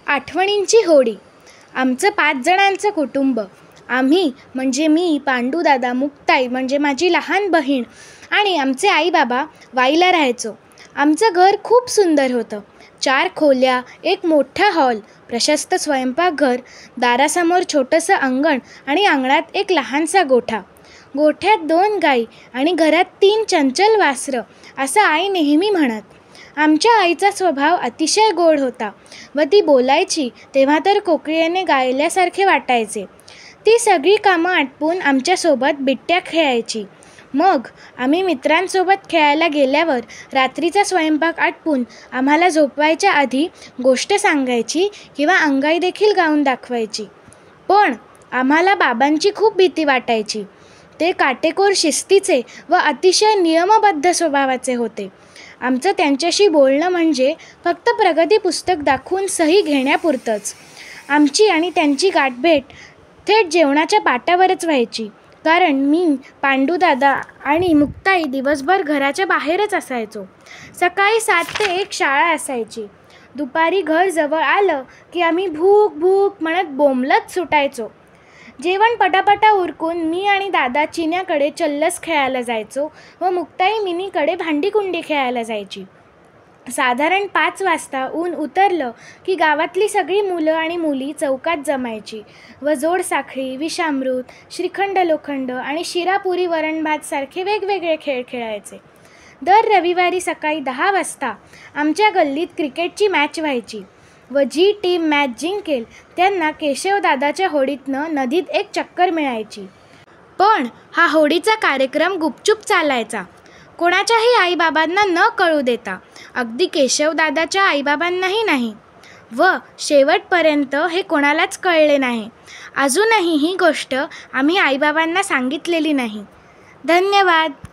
आठवणींची होडी. आमचं 5 जणांचं कुटुंब. आम्ही म्हणजे मी, पांडूदादा, मुक्ताई म्हणजे माझी लहान बहीण आणि आमचे आई बाबा वाईला राहायचो. आमचं घर खूप सुंदर होतं. 4 खोल्या, एक मोठा हॉल, प्रशस्त स्वयंपाकघर, दारासमोर छोटंसं अंगण आणि अंगणात एक लहानसा गोठा. गोठ्यात 2 गाई आणि घरात 3 चंचल वासरं, असं आई नेहमी म्हणत. आमच्या आईचा स्वभाव अतिशय गोड होता व ती बोलायची तेव्हा तर कोकिळेने गायल्यासारखे वाटायचे. ती सगळी कामं आटपून आमच्यासोबत बिट्ट्या खेळायची. मग आम्ही मित्रांसोबत खेळायला गेल्यावर रात्रीचा स्वयंपाक आटपून आम्हाला झोपवायच्या आधी गोष्ट सांगायची किंवा अंगाई देखील गाऊन दाखवायची. पण आम्हाला बाबांची खूप भीती वाटायची. ते काटेकोर शिस्तीचे व अतिशय नियमबद्ध स्वभावाचे होते. आमचं त्यांच्याशी बोलणं म्हणजे फक्त प्रगती पुस्तक दाखवून सही घेण्यापुरतंच. आमची आणि त्यांची गाठभेट थेट जेवणाच्या पाटावरच व्हायची, कारण मी, पांडूदादा आणि मुक्ताई दिवसभर घराच्या बाहेरच असायचो. सकाळी 7 ते 1 शाळा असायची. दुपारी घर जवळ आलं की आम्ही भूक भूक म्हणत बोंबलत सुटायचो. जेवण पटापटा उरकून मी आणि दादा चिन्याकडे चल्लस खेळायला जायचो व मुक्ताई मिनीकडे भांडीकुंडी खेळायला जायची. साधारण 5 वाजता ऊन उतरलं की गावातली सगळी मुलं आणि मुली चौकात जमायची व जोडसाखळी, विषामृत, श्रीखंड लोखंड आणि शिरापुरी वरणभात सारखे वेगवेगळे खेळ खेळायचे. दर रविवारी सकाळी 10 वाजता आमच्या गल्लीत क्रिकेटची मॅच व्हायची व जी टीम मॅच जिंकेल त्यांना केशवदादाच्या होडीतनं नदीत एक चक्कर मिळायची. पण हा होडीचा कार्यक्रम गुपचूप चालायचा, कोणाच्याही आईबाबांना न कळू देता, अगदी केशवदादाच्या आईबाबांनाही नाही. व शेवटपर्यंत हे कोणालाच कळले नाही. अजूनही ही गोष्ट आम्ही आईबाबांना सांगितलेली नाही. धन्यवाद.